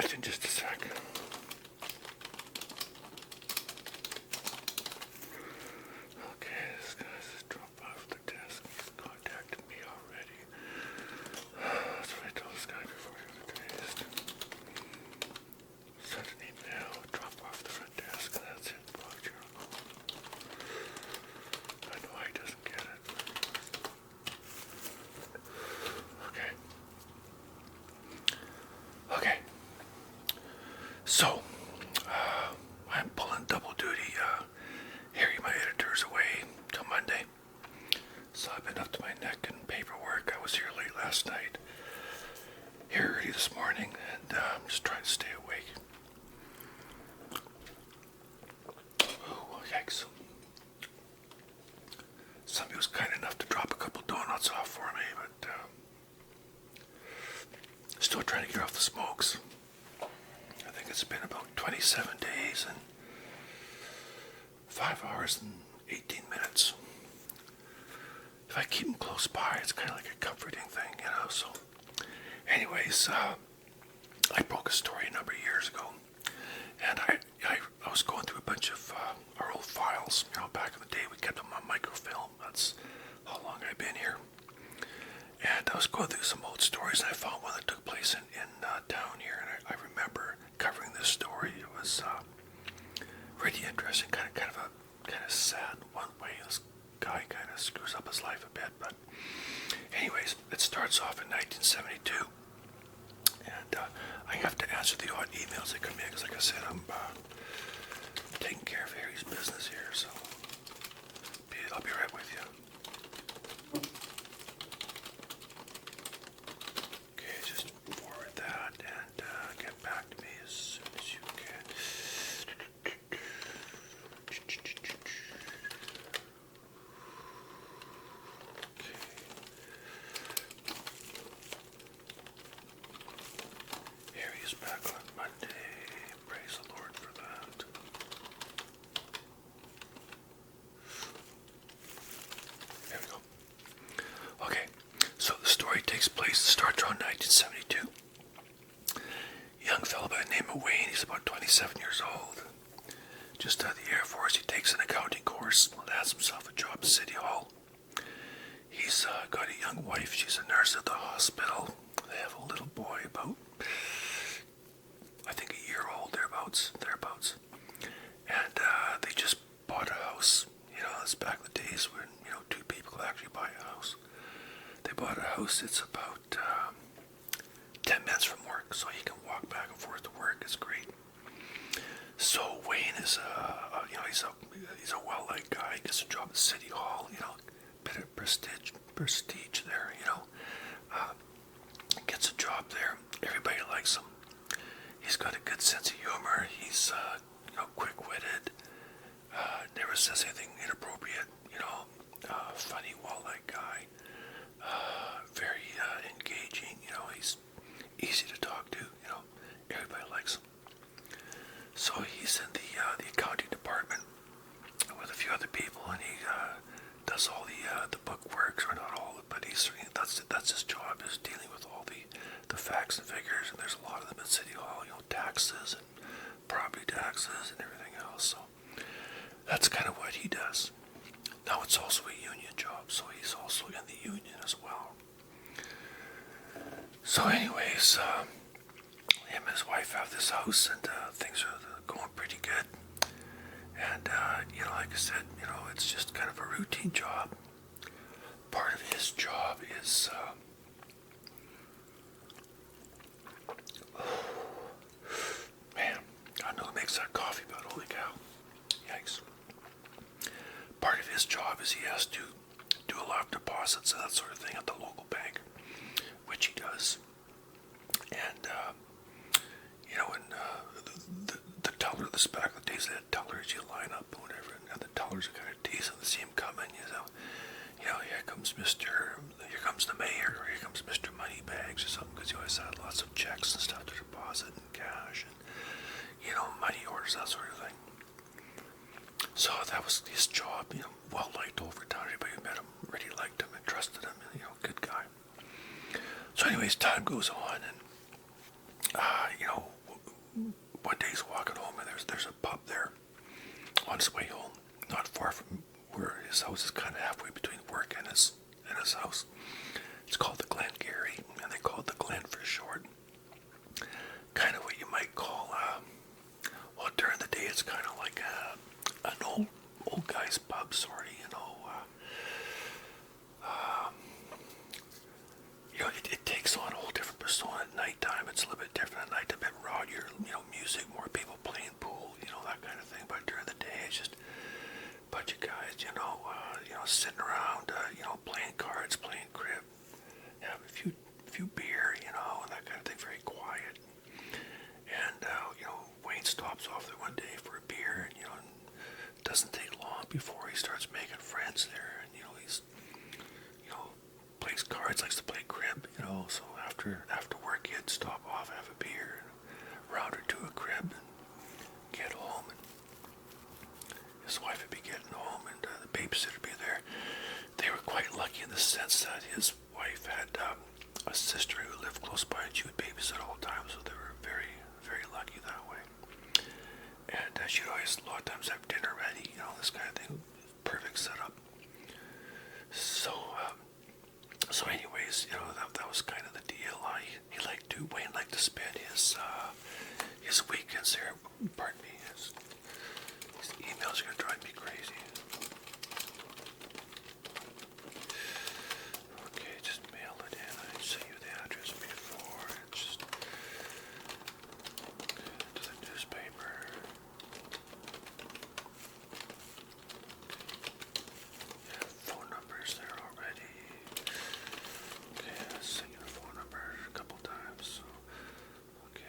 just in just a sec. Okay, this guy's just dropped off the desk. He's contacted me already. That's what I told this guy before he was released. Send an email, drop off the front desk, and that's it. Blocked your uncle. I know he doesn't get it. Okay. Okay. So, I'm pulling double duty. Harry, my editor's away till Monday. So I've been up to my neck in paperwork. I was here late last night. Here early this morning, and I'm just trying to stay awake. Oh, yikes. Somebody was kind enough to drop a couple donuts off for me, but still trying to get off the smokes. I think it's been about 27 days and 5 hours and 18 minutes. If I keep them close by, it's kind of like a comforting thing, you know. So, anyways, I broke a story a number of years ago, and I was going through a bunch of our old files. You know, back in the day, we kept them on microfilm. That's how long I've been here. And I was going through some old stories, and I found one that took place in town here, and I remember covering this story. It was really interesting, kind of sad one way. This guy kind of screws up his life a bit, but anyways, it starts off in 1972, and I have to answer the odd emails that come in, because like I said, I'm taking care of Harry's business here, so I'll be right with you. Okay, just forward that and get back to me as soon as you can. Harry's back on Monday. Praise the Lord for that. There we go. Okay, so the story takes place, starts around 1972. A young fellow by the name of Wayne, he's about 27 years old. Just out of the Air Force, he takes an accounting course, lands himself a job at City Hall. He's got a young wife, she's a nurse at the hospital. They have a little boy about, I think, a year old, thereabouts. And they just bought a house. You know, it's back in the days when, you know, two people could actually buy a house. They bought a house, it's about 10 minutes from work, so he can walk back and forth to work. It's great. So Wayne is you know, he's a well-liked guy. He gets a job at City Hall, you know, bit of prestige there, you know. Gets a job there. Everybody likes him. He's got a good sense of humor. He's you know, quick-witted. Never says anything inappropriate. You know, funny, well-liked guy. Very engaging. You know, he's easy to talk to. You know, everybody likes him. So he's in the accounting department with a few other people, and he does all the book work, or not all of it, but that's his job, is dealing with all the facts and figures, and there's a lot of them at City Hall, you know, taxes and property taxes and everything else. So that's kind of what he does. Now it's also a union job, so he's also in the union as well. So anyways, him and his wife have this house, and things are going pretty good. And you know, like I said, you know, it's just kind of a routine job. Part of his job is man, I know who makes that coffee, but holy cow, yikes. Part of his job is he has to do a lot of deposits and that sort of thing at the local bank, which he does. And you know, when the teller, this back in the days, they had tellers, you line up or whatever, and the tellers are kind of teasing to see him coming, you know, here comes the mayor, or here comes Mr. Moneybags or something, because he always had lots of checks and stuff to deposit and cash and, you know, money orders, that sort of thing. So that was his job, you know, well liked over town. Everybody who met him really liked him and trusted him, and, you know, good guy. So anyways, time goes on, and you know, one day he's walking home and there's a pub there on his way home, not far from where his house is, kind of halfway between work and his house. It's called the Glengarry, and they call it the Glen for short. Kind of what you might call, well, during the day it's kind of like an old guy's pub, sort of, it takes on a whole different persona at nighttime. It's a little bit different at night, a bit rowdier, music, more people playing pool, that kind of thing. But during the day, it's just a bunch of guys, sitting around, playing cards, playing crib, having a few beer, and that kind of thing. Very quiet. And Wayne stops off there one day for a beer, and it doesn't take long before he starts making friends there, and he's plays cards, likes to play crib, so after work he'd stop off, have a beer, round or two a crib, and get home, and his wife would be getting home, and the babysitter would be there. They were quite lucky in the sense that his wife had a sister who lived close by, and she would babysit all the time, so they were very, very lucky that way. And she'd always, a lot of times, have dinner ready, this kind of thing. Perfect setup. So anyways, that was kind of the deal. Wayne liked to spend his weekends there. Pardon me, his emails are going to drive me crazy. Okay, just mail it in. I sent you the address before. Just to the newspaper. Yeah, phone numbers there already. Okay, I sent you the phone number a couple times. So, okay.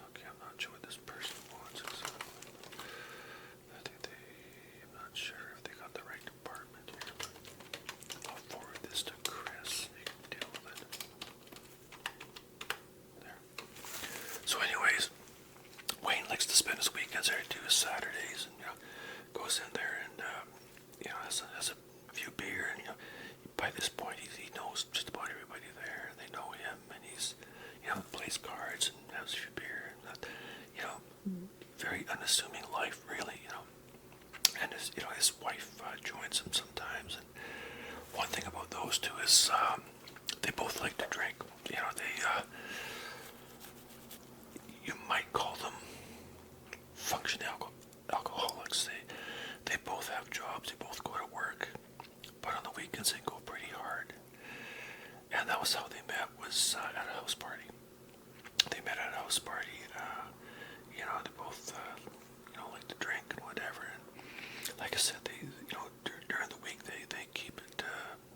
Okay, I'm not sure what this person wants exactly. I'm not sure if they got the right department here, but I'll forward this to Chris. He can deal with it. There. So anyways, Wayne likes to spend his weekends there too, Saturdays, and goes in there and has a few beer, and by this point he knows just about everybody there. They know him, and he's plays cards and has a few beer, and that, very unassuming life, really, And his wife joins him sometimes, and one thing about those two is they both like to drink. You might call them functioning alcoholics. They both have jobs, they both go to work, but on the weekends they go pretty hard. And that was how they met, was at a house party. They met at a house party. They both like to drink and whatever. And like I said, they during the week they keep it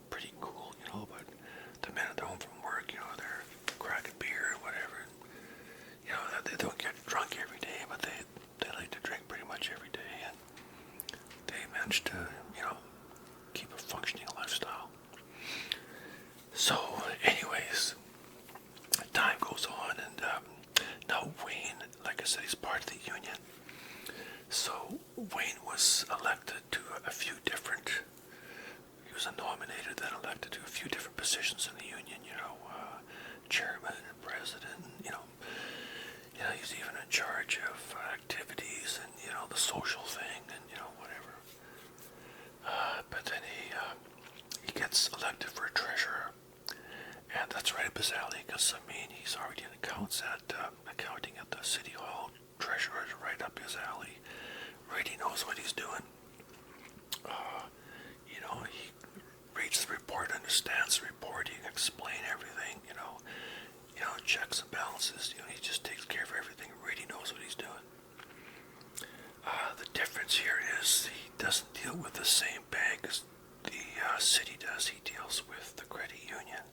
pretty cool, but the minute they're home from work, they're cracking beer and whatever. And, they don't get drunk every day, but they like to drink pretty much every day, and they manage to keep a functioning lifestyle. So anyways, time goes on, and now Wayne, like I said, he's part of the union. So Wayne was elected to a few different, he was nominated, then elected to a few different positions in the union, chairman and president, he's even in charge of activities and, the social thing and, whatever. But then he gets elected for treasurer, and that's right up his alley, because, he's already in accounting at the city hall. Treasurer is right up his alley. Really knows what he's doing. He reads the report, understands the report, he can explain everything, checks and balances, he just takes care of everything, really knows what he's doing. The difference here is he doesn't deal with the same bank as the city does. He deals with the credit union,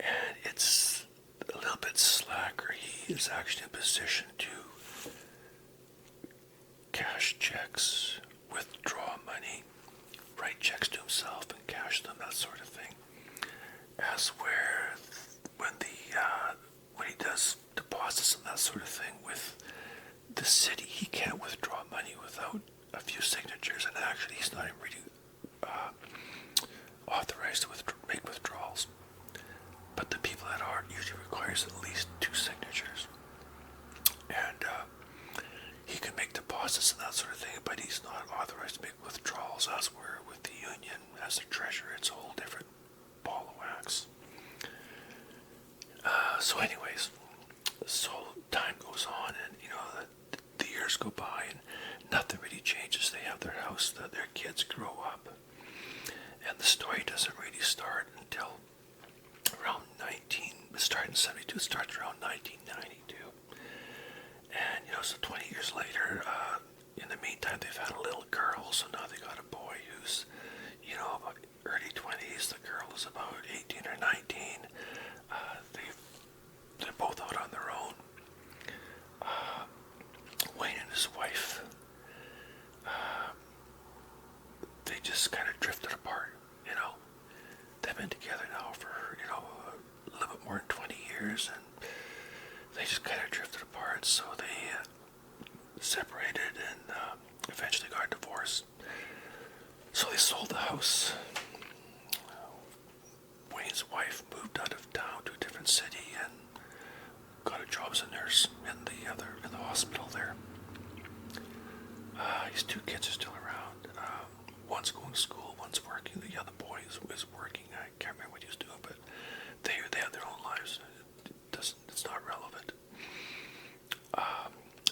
and it's a little bit slacker. He is actually in position to cash checks, withdraw money, write checks to himself and cash them, that sort of thing. As where when he does deposits and that sort of thing with the city, he can't withdraw money without a few signatures, and actually he's not even really authorized to make withdrawals. But the people that are usually required requires at least 2 signatures. And he can make deposits and that sort of thing, but he's not authorized to make withdrawals, as where with the union as the treasurer. It's a whole different ball of wax. So anyways, so time goes on, and the years go by, and nothing really changes. They have their house, their kids grow up, and the story doesn't really start until around it started in 72, it starts around 1992. And, so 20 years later, in the meantime, they've had a little girl, so now they got a boy who's, about early 20s. The girl is about 18 or 19. They're both out on their own. Wayne and his wife, they just kind of drifted apart, They've been together now for, a little bit more than 20 years, and they just kind of drifted apart, so they separated and eventually got a divorce. So they sold the house. Wayne's wife moved out of town to a different city and got a job as a nurse in the hospital there. His 2 kids are still around. One's going to school, one's working. The other boy is working. I can't remember what he was doing, but they have their own lives. It's not relevant.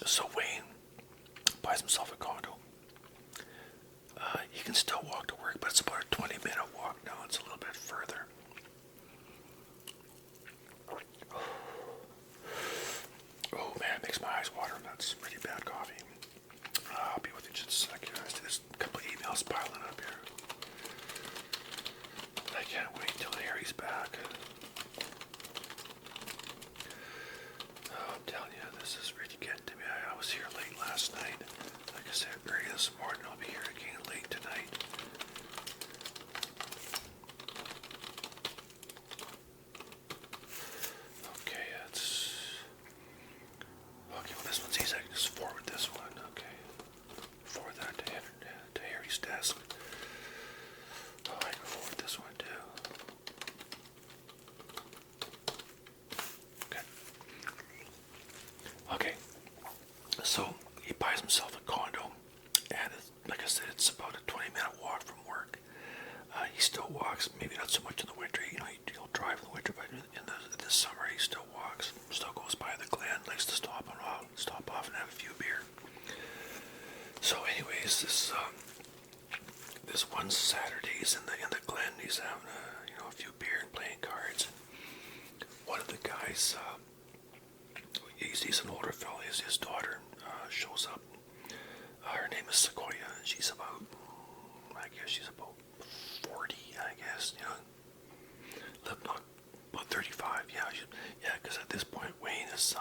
So Wayne buys himself a condo. He can still walk to work, but it's about a 20-minute walk now. It's a little bit further. Oh man, it makes my eyes water. That's pretty bad coffee. I'll be with you just a second. There's a couple of emails piling up here. I can't wait till Harry's back. Oh, I'm telling you, this is really getting to me. I was here late last night. Like I said, early this morning. I'll be here again late tonight. Okay, well, this one's easy. I can just forward this one. Okay. Forward that to Harry's desk. Oh, I can forward this one too. Okay. So he buys himself a condo, and like I said, it's about a 20-minute walk from work. He still walks, maybe not so much in the winter. He'll drive in the winter, but in the summer he still walks. Still goes by the Glen, likes to stop off and have a few beer. So, anyways, this one Saturday he's in the Glen. He's having a few beer and playing cards. And one of the guys, he's an older fellow. His daughter shows up. Her name is Sequoia, and she's about 40, I guess. About 35. Yeah, because at this point Wayne is,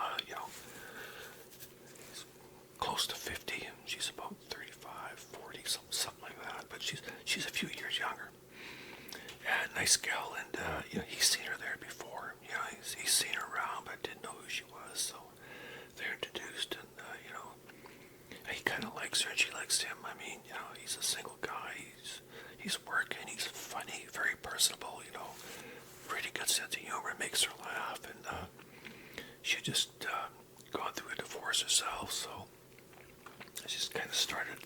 he's close to 50, and she's about 35, 40, something like that. But she's a few years younger. And nice gal, and he's seen her there before. He's seen her around, but didn't know who she was. So they're introduced, and he kind of likes her, and she likes him. I mean, he's a single guy. He's working. He's funny, very personable. Really good sense of humor, makes her laugh, and she just gone through a divorce herself, so she's kind of started,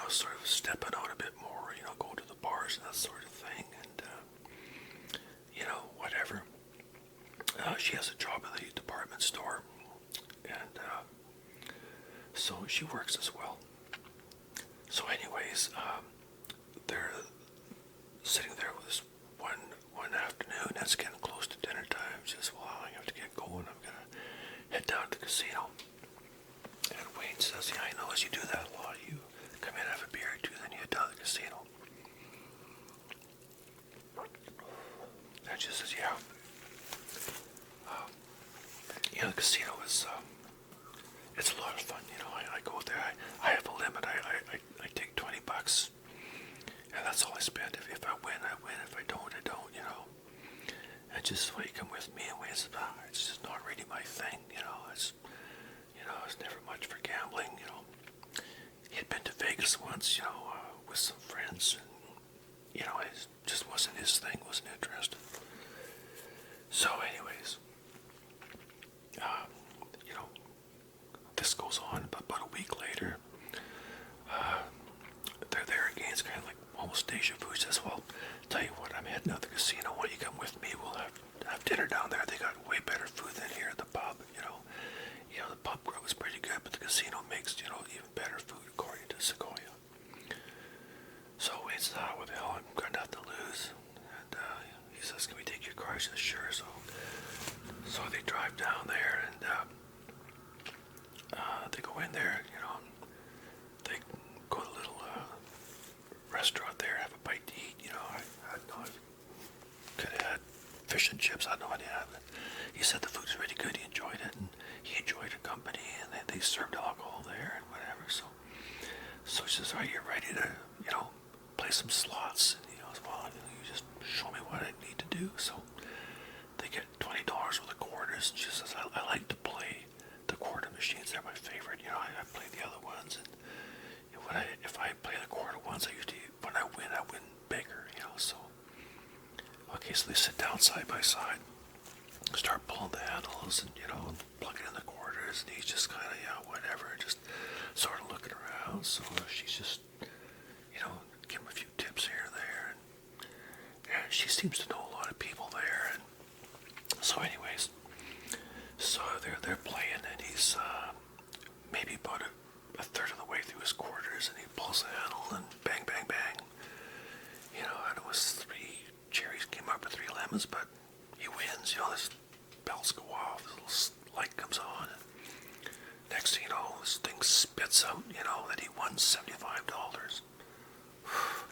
sort of stepping out a bit more, going to the bars and that sort of thing, and whatever. She has a job at the department store, and so she works as well. So anyways, they're sitting there with this one afternoon, and it's getting close to dinner time. She says, well, I have to get going. I'm going to head down to the casino. And Wayne says, yeah, I know, as you do that a lot. You come in, have a beer or two, then you head down to the casino. And she says, yeah. The casino is, it's a lot of fun. I go there. I have a limit. I take $20. And that's all I spend. If I win, I win. If I don't, I don't, And just why you come with me, and Wayne says, it's just not really my thing, it's never much for gambling, He had been to Vegas once, with some friends, and, it just wasn't his thing, wasn't interested. So anyways, you know, this goes on, but about a week later, they're there again. It's kind of like almost deja vu. He says, well, tell you what, I'm heading out to the casino. Why don't you come with me? We'll have dinner down there. They got way better food than here at the pub, you know. The pub grub is pretty good, but the casino makes, even better food according to Sequoia. So Wayne's what the hell, I've got nothing to lose. And he says, can we take your car? She says, sure. So they drive down there, and they go in there, they go to a little restaurant there, have a bite to eat. I could have had fish and chips. I had no idea. He said the food was really good. He enjoyed it, and he enjoyed the company, and they served alcohol there and whatever. So she says, "Are you ready to, play some slots?" And he goes, "Well, you just show me what I need to do." So they get $20 worth of quarters, and she says, "I like to play the quarter machines. They're my favorite. I play the other ones, and if I play the quarter ones, when I win bigger. So okay, so they sit down side by side, start pulling the handles, and plugging in the quarters, and he's just kind of whatever, just sort of looking around. So she's just give him a few tips here and there, and she seems to know a lot of people there. And so anyways, so they're playing, and he's maybe about a third of the way through his quarters, and he pulls the handle, and bang, bang, bang. And it was 3 cherries came up with 3 lemons, but he wins. This bells go off, this little light comes on, and next thing you know, this thing spits out, that he won $75.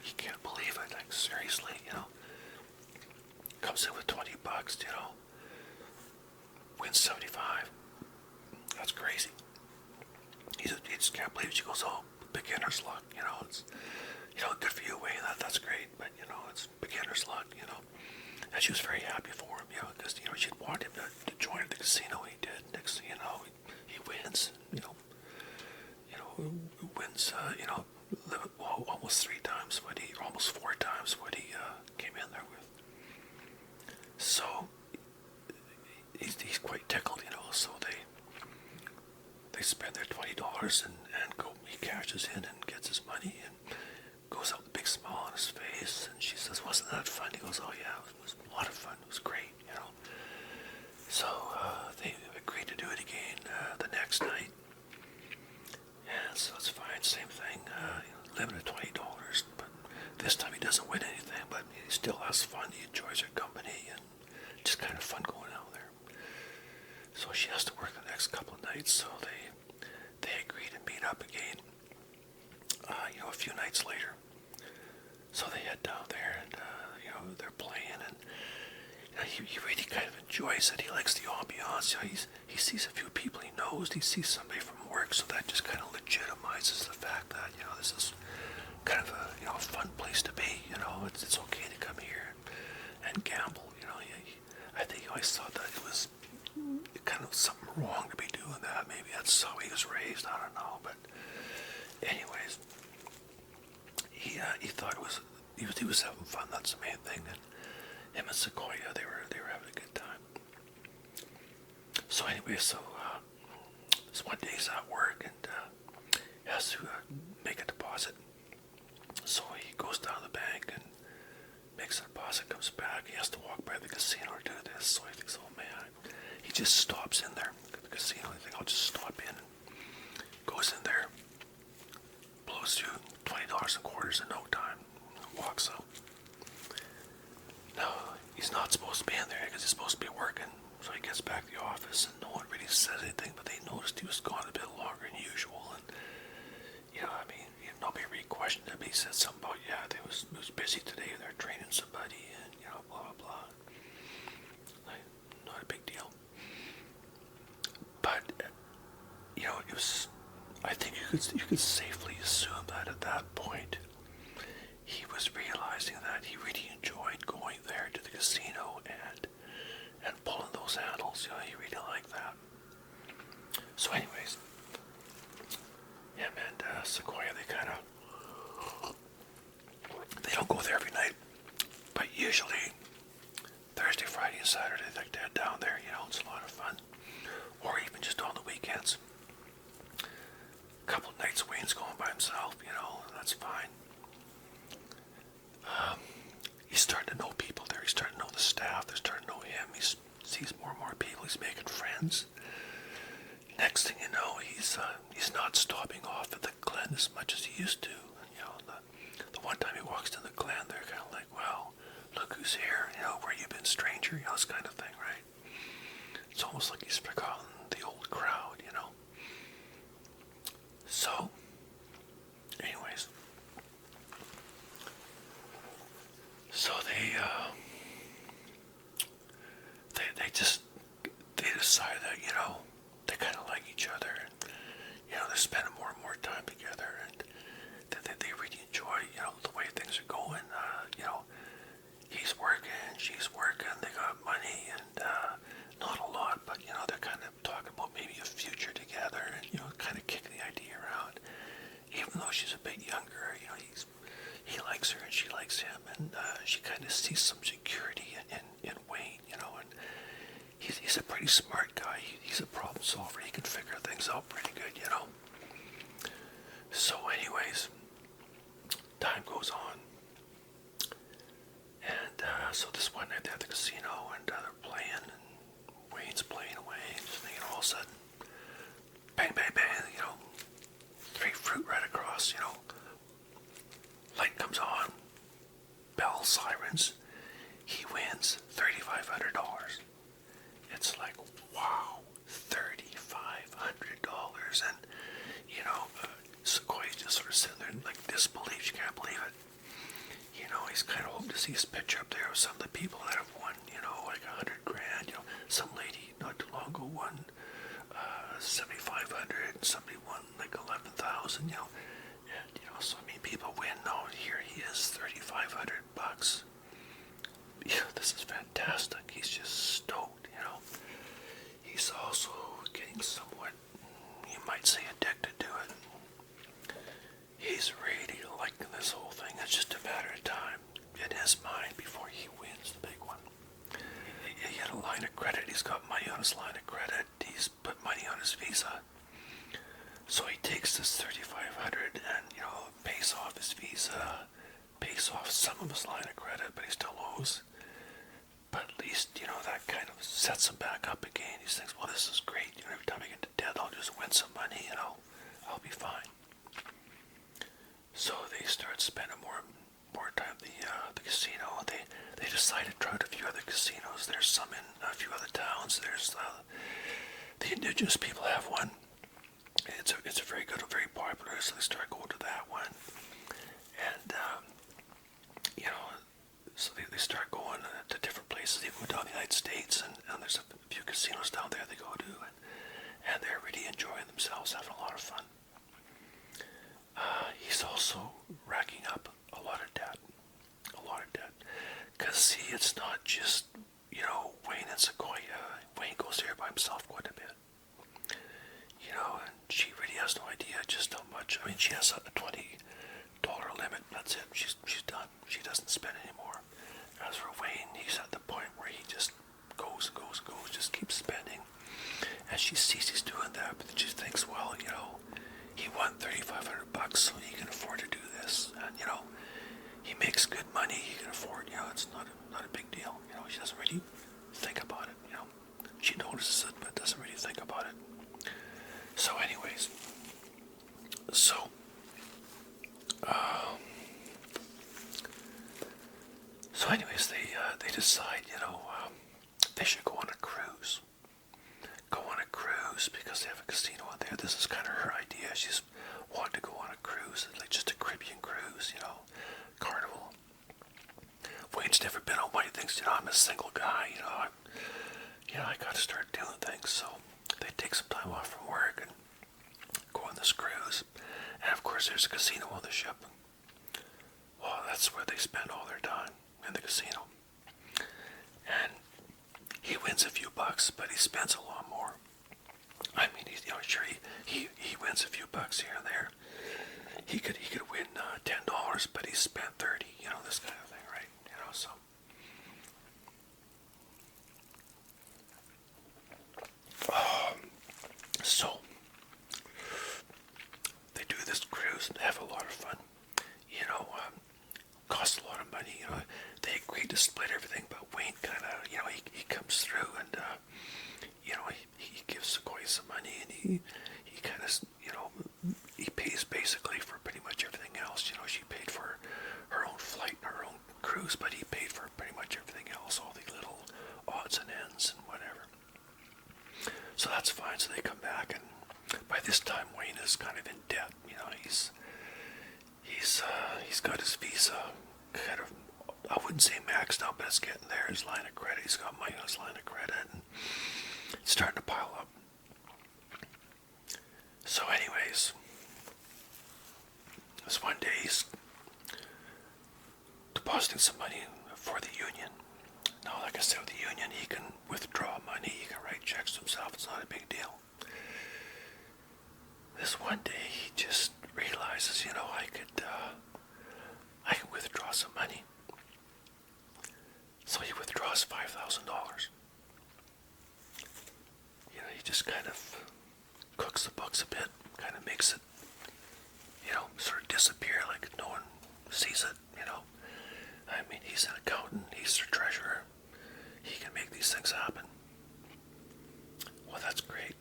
He can't believe it. Like, seriously, comes in with $20, wins 75. That's crazy. He just can't believe it. She goes, "Oh, beginner's luck, it's, good for you, Wayne, that's great, but, it's beginner's luck, And she was very happy for him, because, she'd want him to join the casino. He did. Next thing you know, he wins, wins, almost 3 times almost 4 times what he came in there with. So he's quite tickled, so they spend their $20 and go. He cashes in and gets his money and goes out with a big smile on his face. And she says, "Wasn't that fun?" He goes, "Oh yeah, it was a lot of fun. It was great, So they agreed to do it again the next night. And so it's fine, same thing. Limited $20, but this time he doesn't win anything, but he still has fun. He enjoys her company, and just kind of fun going out there. So she has to work the next couple of nights, so they agree to meet up again, a few nights later. So they head down there, and, they're playing, and he really kind of enjoys it. He likes the ambiance. He sees a few people he knows. He sees somebody from work, so that just kind of legitimizes the fact that, this is kind of a fun place to be. It's okay to come here and gamble. I think he always thought that it was kind of something wrong to be doing that. Maybe that's how he was raised. I don't know, but anyways, he thought he was having fun. That's the main thing. And him and Sequoia, they were having a good time. So anyway, this one day he's at work, and has to make a deposit. So he goes down to the bank and makes a deposit, comes back. He has to walk by the casino to do this. So he thinks, oh man, he just stops in there at the casino. He thinks, I'll just stop in. Goes in there, blows through $20 in quarters in no time, walks out. Now, he's not supposed to be in there because he's supposed to be working. So he gets back to the office, and no one really says anything, but they noticed he was gone a bit longer than usual. And, nobody really questioned him. He said something about, it was busy today. They're training somebody, and, blah, blah, blah. Like, not a big deal. But, it was, I think you could safely assume that at that point, he was realizing that he really enjoyed going there to the casino and pulling those handles. He really liked that. So anyways, him and Sequoia, they don't go there every night, but usually Thursday, Friday, and Saturday, they like to much as he used to. And, the one time he walks in the glen, they're kind of like, well, look who's here, where you been, stranger, this kind of thing, right? It's almost like he's forgotten the old crowd. So, anyways, so they decide that, they kind of like each other, and, they're spending more and more time together, and they really enjoy, the way things are going. He's working, she's working, they got money, and not a lot, but, they're kind of talking about maybe a future together, and, kind of kicking the idea around. Even though she's a bit younger, he likes her and she likes him, and she kind of sees some security in Wayne, and he's a pretty smart guy. He's a problem solver. He can figure things out pretty good. So anyways, time goes on, and so this one night they're at the casino, and they're playing, and Wayne's playing away, and just all of a sudden, bang, bang, bang, 3 fruit right across, light comes on, bell, sirens, he wins $3,500. It's like, wow, $3,500, and, Sequoia's just sort of sitting there in, like, disbelief. She can't believe it. He's kind of hoping to see his picture up there of some of the people that have won, like $100,000. Some lady not too long ago won 7,500, and somebody won like 11,000, and, so I mean, people win. No, here he is, 3,500 bucks. This is fantastic. He's just stoked, He's also getting somewhat, you might say, addicted to it. He's really liking this whole thing. It's just a matter of time in his mind before he wins the big one. He had a line of credit. He's got money on his line of credit. He's put money on his Visa. So he takes this $3,500 and, pays off his Visa, pays off some of his line of credit, but he still owes. But at least, that kind of sets him back up again. He thinks, well, this is great. Every time I get to death, I'll just win some money and I'll be fine. So they start spending more time at the casino. They decide to try out a few other casinos. There's some in a few other towns. There's the indigenous people have one. It's a very good, very popular. So they start going to that one, and so they start going to different places. They go down the United States, and there's a few casinos down there they go to, and they're really enjoying themselves, having a lot of fun. He's also racking up a lot of debt. Because, see, it's not just, Wayne and Sequoia. Wayne goes there by himself quite a bit. And she really has no idea just how much. I mean, she has a $20 limit. That's it. She's done. She doesn't spend anymore. As for Wayne, he's at the point where he just goes, just keeps spending. And she sees he's doing that, but she thinks, well, he won $3,500, so he can afford to do this. And, he makes good money, he can afford, it's not a big deal. She doesn't really think about it, She notices it, but doesn't really think about it. So anyways, they decide, they should go on a cruise. Because they have a casino out there. This is kind of her idea. She's wanted to go on a cruise, like just a Caribbean cruise, Carnival. Wayne's never been on one. He thinks, I'm a single guy, I got to start doing things. So they take some time off from work and go on this cruise. And of course, there's a casino on the ship. Well, that's where they spend all their time, in the casino. And he wins a few bucks, but he spends a lot more. I mean, sure, he wins a few bucks here and there. He could win $10, but he spent $30. This kind of thing, right? So. So they do this cruise and have a lot of fun. Costs a lot of money. They agreed to split everything, but Wayne kind of, he comes through and. He gives Sequoia some money, and he kind of, he pays basically for he's got his visa kind of, I wouldn't say maxed out, but it's getting there. His line of credit, he's got money on his line of credit, and it's starting to pile up. So anyways, this one day he's depositing some money for the union. Now, like I said, with the union, he can withdraw money, he can write checks to himself, it's not a big deal. This one day he just realizes, I can withdraw some money. So he withdraws $5,000. He just kind of cooks the books a bit, kind of makes it, sort of disappear like no one sees it, I mean, he's an accountant, he's the treasurer, he can make these things happen. Well, that's great.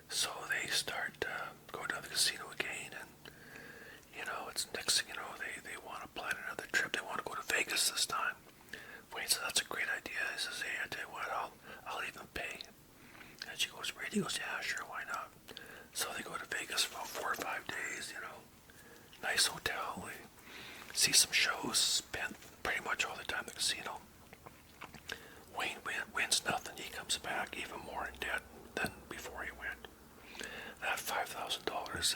So they start going to the casino again, and it's next thing you know, they want to plan another trip. They want to go to Vegas this time. Wayne says, that's a great idea. He says, hey, I tell you what, I'll even pay. And she goes, really? He goes, yeah, sure, why not? So they go to Vegas for about 4 or 5 days, nice hotel. They see some shows, spend pretty much all the time at the casino. Wayne wins nothing. He comes back even more in debt than before he went. That $5,000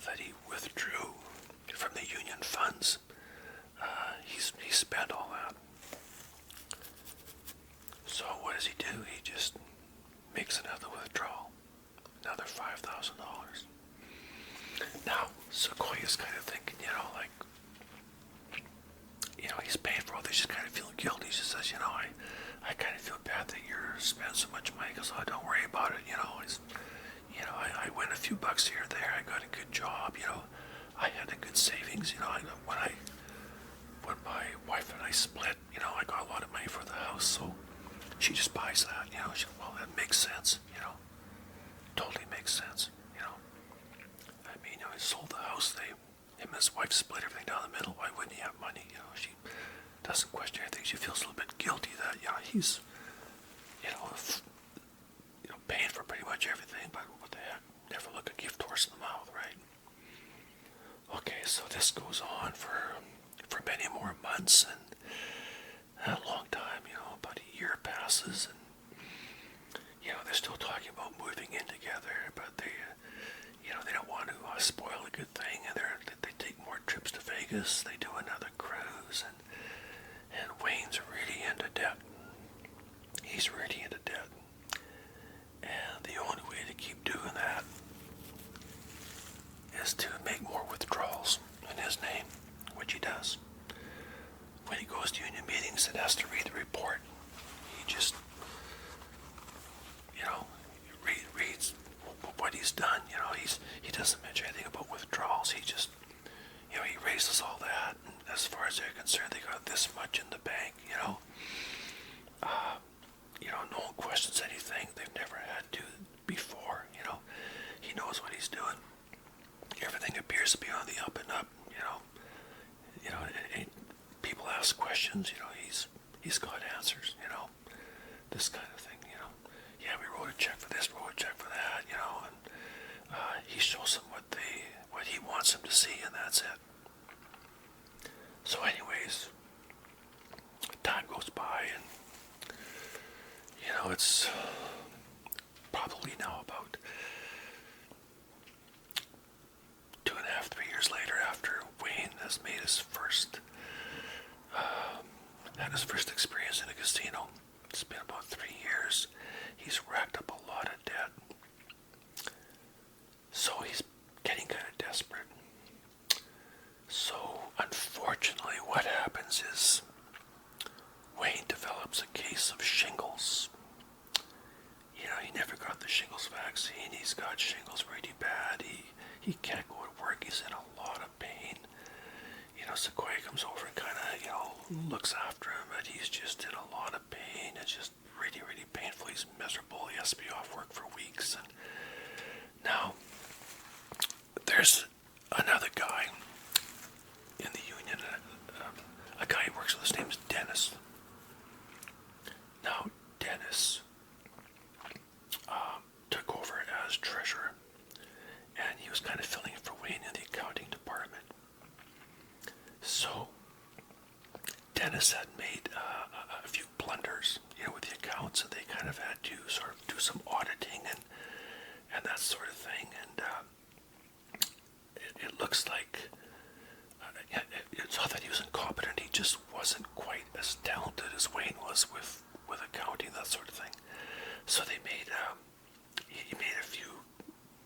that he withdrew from the union funds, he spent all that. So what does he do? He just makes another withdrawal, another $5,000. Now Sequoia's kind of thinking, he's paying for all this. He's kind of feeling guilty. She says, I kind of feel bad that you're spending so much money. He goes, oh, don't worry about it. I win a few bucks here and there. I got a good job. I had a good savings. When my wife and I split, I got a lot of money for the house. So she just buys that. Well, that makes sense. Totally makes sense. I mean, he sold the house. Him and his wife split everything down the middle. Why wouldn't he have money? She doesn't question anything. She feels a little bit guilty that, he's, paying for pretty much everything, but what the heck? Never look a gift horse in the mouth, right? Okay, so this goes on for many more months, and a long time, about a year passes, and, they're still talking about moving in together, but they don't want to spoil a good thing, and they take more trips to Vegas, they do another cruise, and Wayne's really into debt. He's really into debt. And the only way to keep doing that is to make more withdrawals in his name, which he does. When he goes to union meetings and has to read the report, he just, reads what he's done. He doesn't mention anything about withdrawals. He just, he raises all that. And as far as they're concerned, they got this much in the bank, no one questions anything. They've never had to before, He knows what he's doing. Everything appears to be on the up and up, and people ask questions, he's got answers, this kind of thing, Yeah, we wrote a check for this, wrote a check for that, and he shows them what he wants them to see, and that's it. So anyways, time goes by, and it's probably now about 2.5, 3 years later, after Wayne has made his first experience in a casino. It's been about 3 years. He's racked up a lot of debt. So he's getting kind of desperate. So unfortunately, what happens is Wayne develops a case of shingles. He never got the shingles vaccine. He's got shingles really bad. He can't go to work. He's in a lot of pain. Sequoia comes over and kind of, looks after him, but he's just in a lot of pain. It's just really, really painful. He's miserable. He has to be off work for weeks. And now, there's another guy in the union, a guy who works with, his name's Dennis. Now, Dennis took over as treasurer, and he was kind of filling in for Wayne in the accounting department. Dennis had made a few blunders, with the accounts, and they kind of had to sort of do some auditing and that sort of thing. And it looks like it's not that he was incompetent. He just wasn't quite as talented as Wayne was with accounting, that sort of thing. So they made he made a few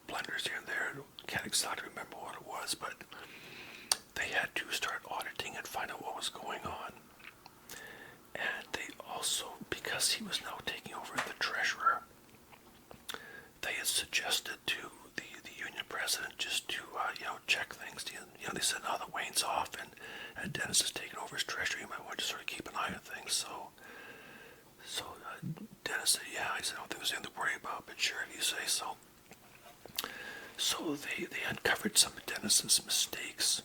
blunders here and there. Can't exactly remember what it was, but they had to start auditing and find out what was going on. And they also, because he was now taking over the treasurer, they had suggested to the union president just to check things. They said now that Wayne's off and Dennis has taken over as treasurer, you might want to sort of keep an eye on things. So Dennis said, yeah. I said, I don't think there's anything to worry about, but sure, if you say so. So they uncovered some of Dennis's mistakes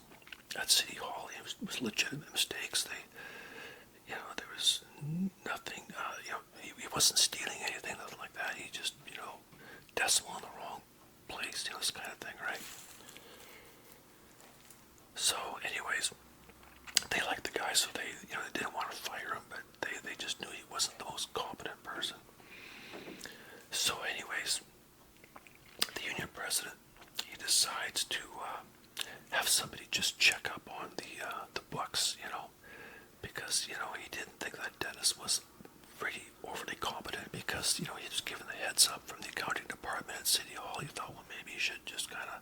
at City Hall. It was legitimate mistakes. There was nothing, he wasn't stealing anything, nothing like that. He just, decimal in the wrong place, this kind of thing, right? So anyways, they liked the guy, so they didn't want to fire him, but they just knew he wasn't the most competent person. So anyways, the union president, he decides to have somebody just check up on the books, because, he didn't think that Dennis was really overly competent, because, he was given the heads up from the accounting department at City Hall. He thought, well, maybe he should just kind of,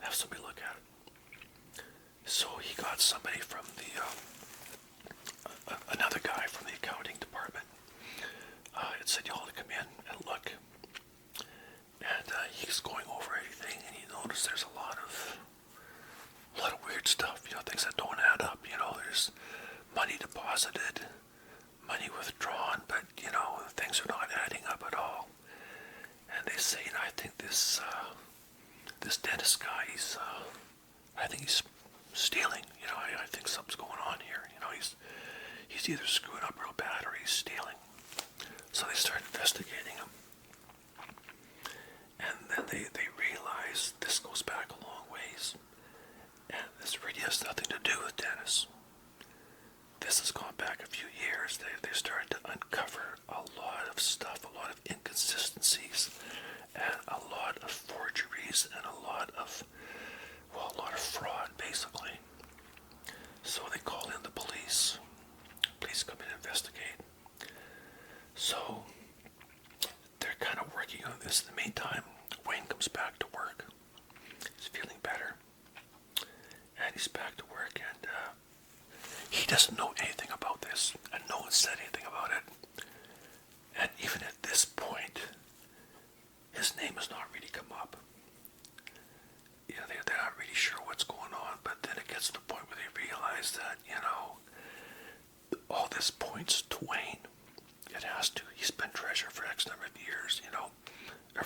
have somebody look at it. So he got somebody from another guy from the accounting department. It said, you all to come in and look. And he's going over everything, and he noticed there's a lot of weird stuff, things that don't add up. There's money deposited, money withdrawn, but things are not adding up at all. And they say, I think this dentist guy, I think he's stealing. I think something's going on here. He's either screwing up real bad or he's stealing. So they start investigating him. And then they realize this goes back a long ways. And this really has nothing to do with Dennis. This has gone back a few years. They started to uncover a lot of stuff, a lot of inconsistencies, and a lot of forgeries, and a lot of fraud, basically. So they call in the police. Police come in and investigate. So they're kind of working on this. In the meantime, Wayne comes back to work. He's feeling better. And he's back to work, and he doesn't know anything about this, and no one said anything about it. And even at this point, his name has not really come up. They're not really sure what's going on, but then it gets to the point where they realize that, all this points to Wayne. It has to. He's been treasurer for X number of years,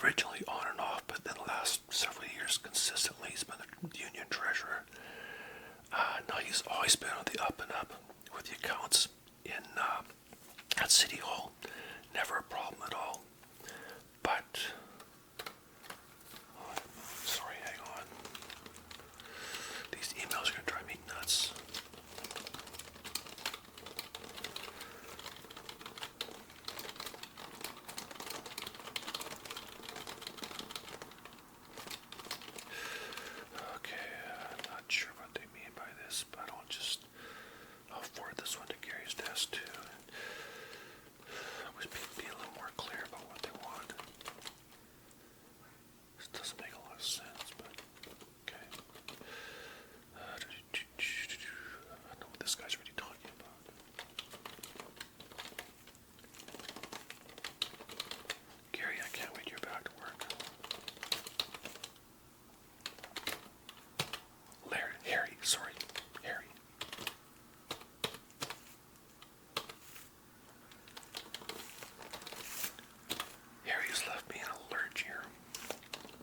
originally on and off, but then the last several years consistently he's been the union treasurer. Now he's always been on the up and up with the accounts at City Hall. Never a problem at all. But, sorry, hang on. These emails are going to drive me nuts. Forward this one to Gary's desk too. I wish people be a little more clear about what they want. This doesn't make a lot of sense, but okay. I know what this guy's really talking about. Gary, I can't wait you're back to work. Harry, sorry. Harry. Harry's left me in a lurch here.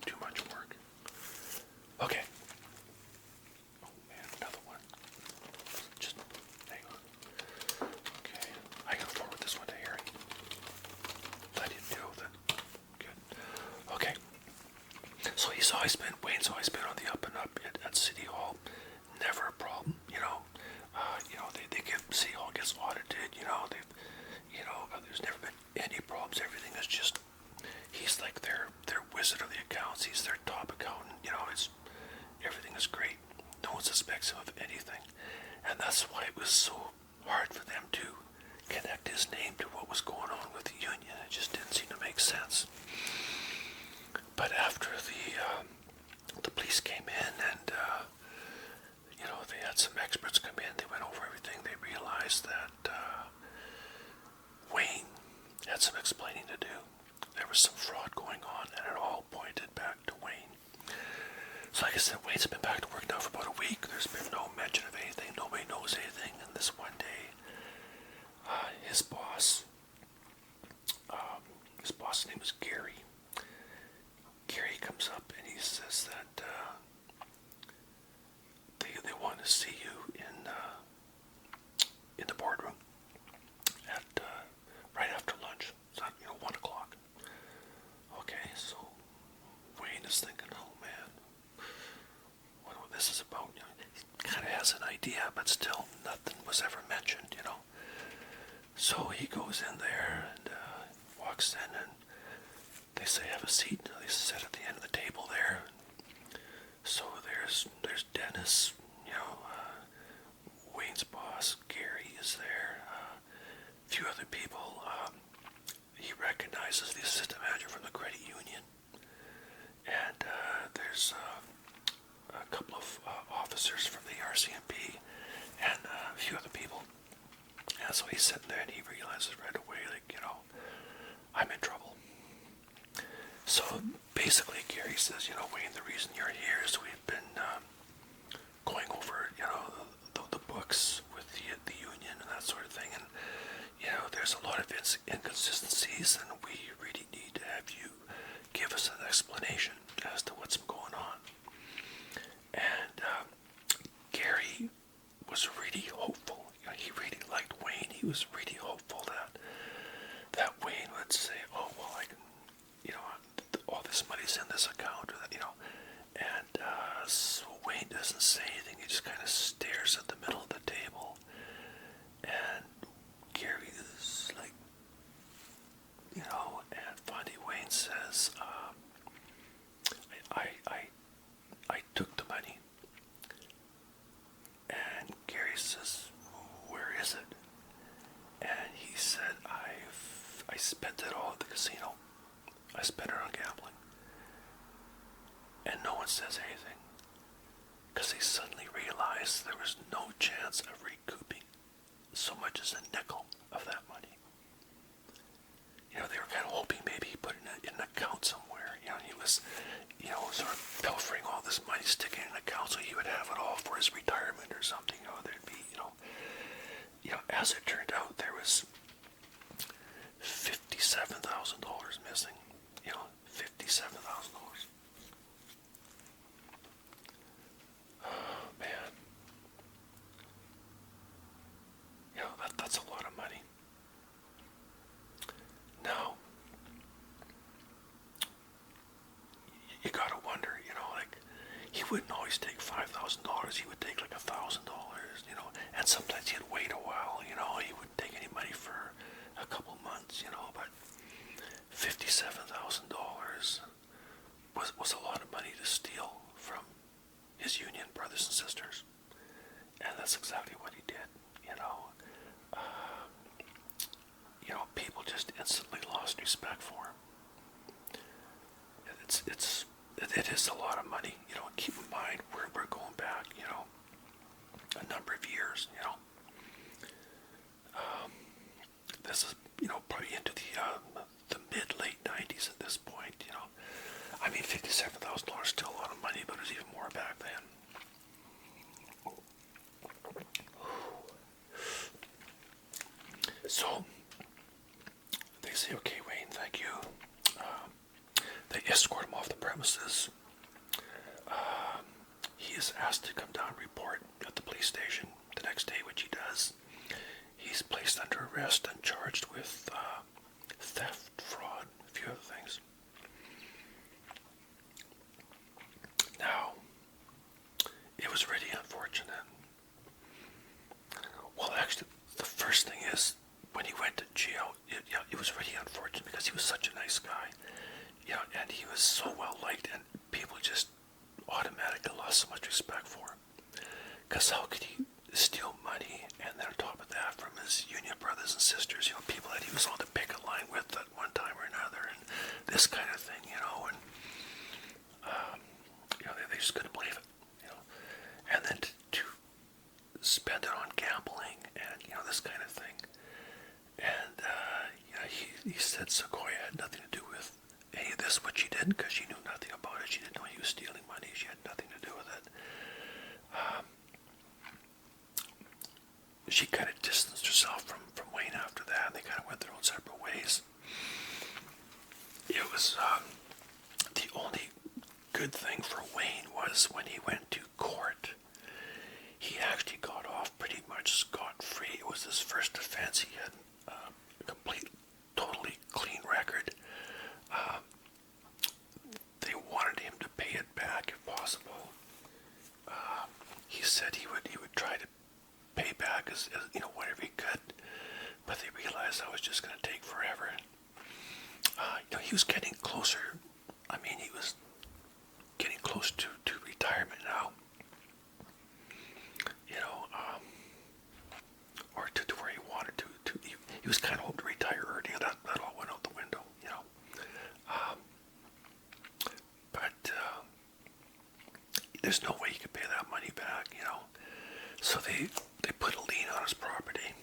Too much work. Okay. Oh man, another one. Just hang on. Okay. I can forward this one to Harry. Let him deal with it. Good. Okay. So Wayne's always been on the up and up at City Hall. Never a problem, They get see all gets audited. There's never been any problems. Everything is just he's like their wizard of the accounts. He's their top accountant. It's everything is great. No one suspects him of anything, and that's why it was so hard for them to connect his name to what was going on with the union. It just didn't seem to make sense. But after the police came in and they had some experts come in, they went over everything. They realized that Wayne had some explaining to do. There was some fraud going on, and it all pointed back to Wayne. So like I said, Wayne's been back to work now for about a week. There's been no mention of anything. Nobody knows anything. And this one day, his boss's name was Gary. Gary comes up and he says that they want to see you in the boardroom at right after lunch. It's at 1 o'clock. Okay, so Wayne is thinking, oh man, what this is about. He kind of has an idea, but still nothing was ever mentioned. So he goes in there and walks in, and they say have a seat. They sit at the end of the table there. So there's Dennis, Wayne's boss, Gary is there, a few other people. He recognizes the assistant manager from the credit union, and there's a couple of officers from the RCMP, and a few other people. And so he's sitting there, and he realizes right away, I'm in trouble. So basically, Gary says, Wayne, the reason you're here is we've been going over, the books with the union and that sort of thing, and there's a lot of inconsistencies, and we really need to have you give us an explanation as to what's going on. And Gary was really hopeful. He really liked Wayne. He was really hopeful that Wayne would say, oh, well, I can, all this money's in this account, or that, and so Wayne doesn't say anything. He just kind of stares at the middle of the table, and Gary is like, and finally Wayne says, I took the money. And Gary says, where is it? And he said, I spent it all at the casino. I spent it on gambling. And no one says anything, because they suddenly realized there was no chance of recouping so much as a nickel of that money. They were kind of hoping maybe he put it in an account somewhere. He was, sort of pilfering all this money, sticking in an account so he would have it all for his retirement or something. There'd be, as it turned out, there was $57,000 missing. $57,000. Oh, man. That's a lot of money. Now, you gotta wonder, he wouldn't always take $5,000. He would take like $1,000, and sometimes he'd wait a while, he wouldn't take any money for a couple months, but $57,000 was a lot of money to steal from his union brothers and sisters, and that's exactly what he did. People just instantly lost respect for him. It is a lot of money. Keep in mind we're going back, a number of years. This is probably into the mid-late 90s at this point. I mean, $57,000 is still a lot of money, but it was even more back then. So they say, okay, Wayne, thank you. They escort him off the premises. He is asked to come down and report at the police station the next day, which he does. He's placed under arrest and charged with theft, fraud, a few other things. Now, it was really unfortunate. Well, actually, the first thing is when he went to jail, it was really unfortunate because he was such a nice guy, and he was so well liked, and people just automatically lost so much respect for him. Because how could he steal money, and then on top of that, from his union brothers and sisters, people that he was on the picket line with at one time or another, and this kind of thing, and they just couldn't believe it, and then to spend it on gambling and this kind of thing, and he said Sequoia had nothing to do with any of this, which she didn't, because she knew nothing about it. She didn't know he was stealing money. She had nothing to do with it. She kind of distanced herself from Wayne after that, and they kind of went their own separate ways. It was the only good thing for Wayne was when he went to court, he actually got off pretty much scot-free. It was his first offense. He had a complete, totally clean record. They wanted him to pay it back if possible. He said he would try to pay back as whatever he could, but they realized that was just going to take forever. He was getting closer. I mean, he was getting close to retirement now. Or to where he wanted to. He was kind of hoping to retire early. That all went out the window. But there's no way he could pay that money back. So they put a lien on his property.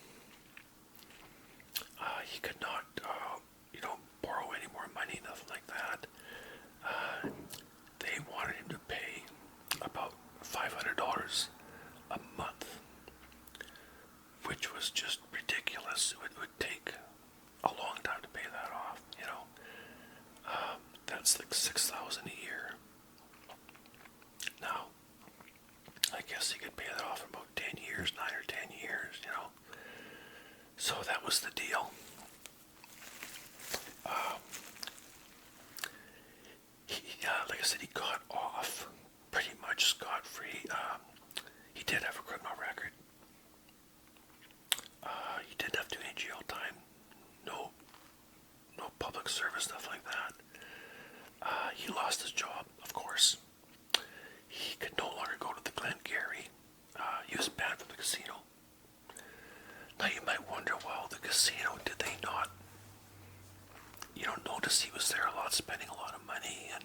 He could not, borrow any more money, nothing like that. They wanted him to pay about $500 a month, which was just ridiculous. It would take a long time to pay that off. That's like $6,000 a year. Now, I guess he could pay that off in about 10 years, 9 or 10 years, So that was the deal. Like I said, he got off pretty much scot-free. He did have a criminal record. He didn't have to do any jail time. No public service, stuff like that. He lost his job, of course. He could no longer go to the Glengarry. He was banned from the casino. Now you might wonder, well, the casino, did they not, notice he was there a lot, spending a lot of money? And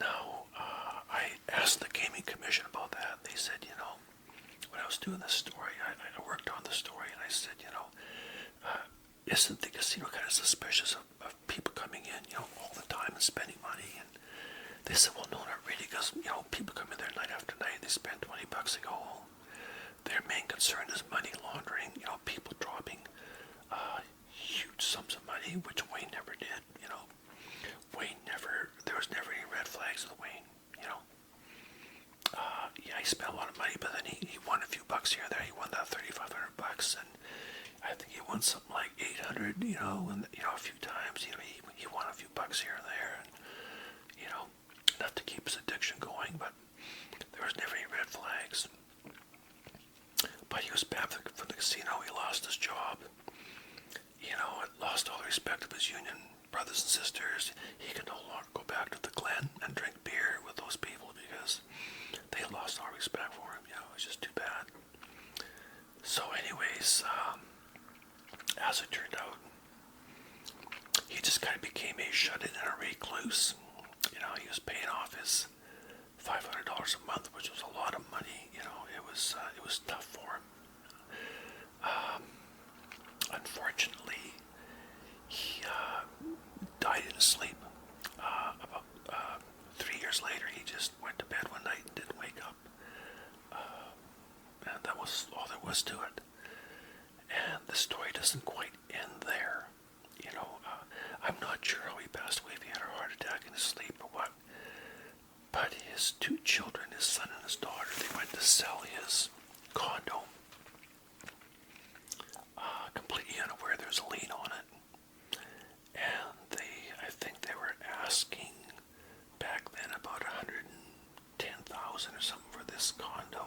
now, I asked the Gaming Commission about that. They said, when I was doing this story, I worked on the story, and I said, isn't the casino kind of suspicious of people coming in, all the time and spending money? And they said, well, no, not really, because, people come in there night after night, they spend $20, they go home. Their main concern is money laundering, people dropping huge sums of money, which Wayne never did, there was never any red flags with Wayne, Yeah, he spent a lot of money, but then he won a few bucks here and there. He won that $3,500, and I think he won something like 800, and a few times, he won a few bucks here and there, and, enough to keep his addiction going, but there was never any red flags. But he was banned from the casino. He lost his job. Lost all the respect of his union brothers and sisters. He could no longer go back to the Glen and drink beer with those people because they lost all respect for him. It was just too bad. So anyways, as it turned out, he just kind of became a shut-in and a recluse. He was paying off his $500 a month, which was a lot of money. It was tough for him. Unfortunately, he died in his sleep. About 3 years later, he just went to bed one night and didn't wake up. And that was all there was to it. And the story doesn't quite end there. I'm not sure how he passed away, if he had a heart attack in his sleep or what. But his two children, his son and his daughter, they went to sell his condo. Completely unaware there's a lien on it. And I think they were asking back then about $110,000 or something for this condo.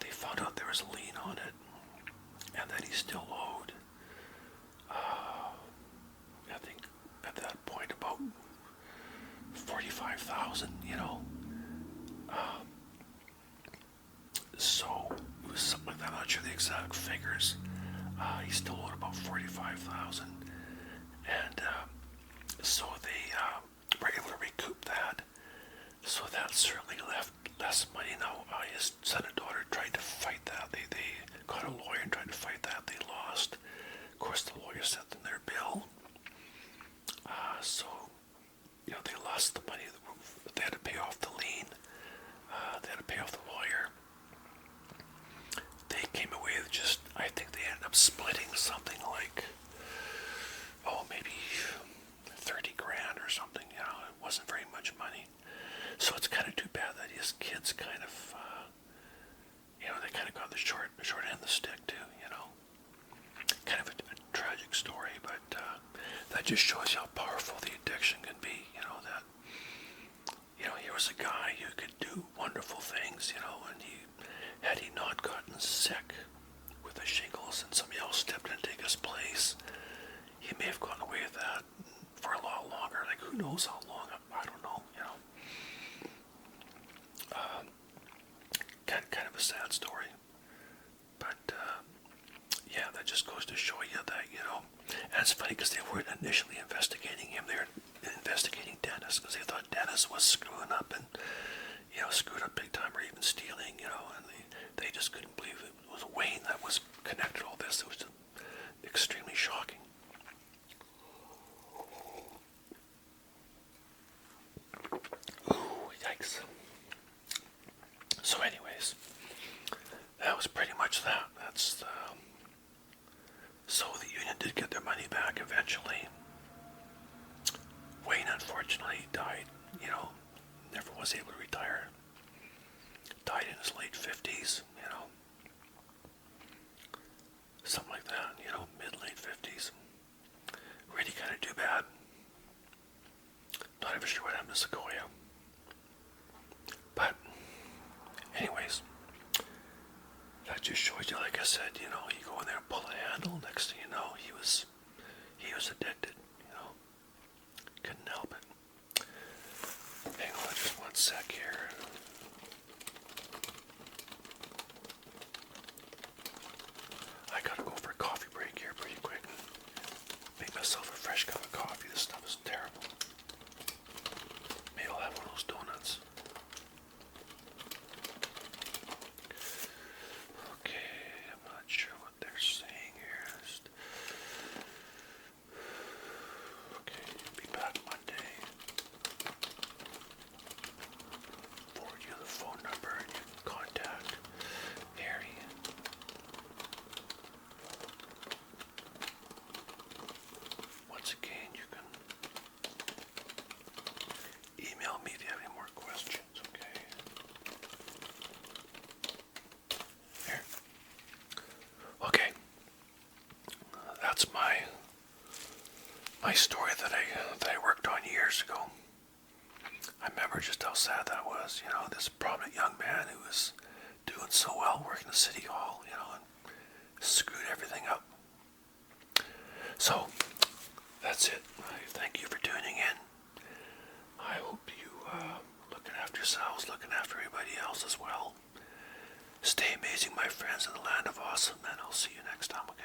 They found out there was a lien on it, 45,000, So it was something like that. I'm not sure the exact figures. He still owed about 45,000, and so they were able to recoup that. So that certainly left less money. Now his son and daughter tried to fight that. They got a lawyer and tried to fight that. They lost. Of course, the lawyer sent them their bill. So they lost the money. They had to pay off the lien. They had to pay off the lawyer. They came away with I think they ended up splitting something like, maybe 30 grand or something. It wasn't very much money. So it's kind of too bad that his kids kind of, they kind of got the short end of the stick too, Kind of a tragic story, but that just shows you how powerful the addiction can be, that, here was a guy who could do wonderful things, and had he not gotten sick with the shingles and somebody else stepped in to take his place, he may have gotten away with that for a lot longer. Like, who knows how long? I don't know, Kind of a sad story. But, yeah, that just goes to show you that, and it's funny because they weren't initially investigating him. They were investigating Dennis because they thought Dennis was screwing up and, screwed up big time or even stealing, and they just couldn't believe it was Wayne that was connected to all this. It was extremely shocking. Ooh, yikes. So anyways, that was pretty much that. So the union did get their money back eventually. Wayne unfortunately died, never was able to retire. Died in his late 50s, something like that, mid-late 50s. Really kind of too bad. Not even sure what happened to Sequoia. But, anyways, that just shows you, like I said, you go in there and pull a handle, next thing you know, he was addicted, couldn't help it. Hang on just one sec here. I gotta go for a coffee break here pretty quick. Make myself a fresh cup of coffee. This stuff is terrible. Maybe I'll have one of those donuts. Okay, I'm not sure what they're saying here. Okay, be back Monday. Forward you the phone number and you can contact Harry. Once again, you can email me if you have any more questions, okay? Here. Okay. That's my story that I worked on years ago. I remember just how sad that was, this prominent young man who was doing so well working the city hall, and screwed everything up. So, that's it. I thank you for tuning in. I hope you looking after yourselves, looking after everybody else as well. Stay amazing, my friends, in the land of awesome, and I'll see you next time, okay?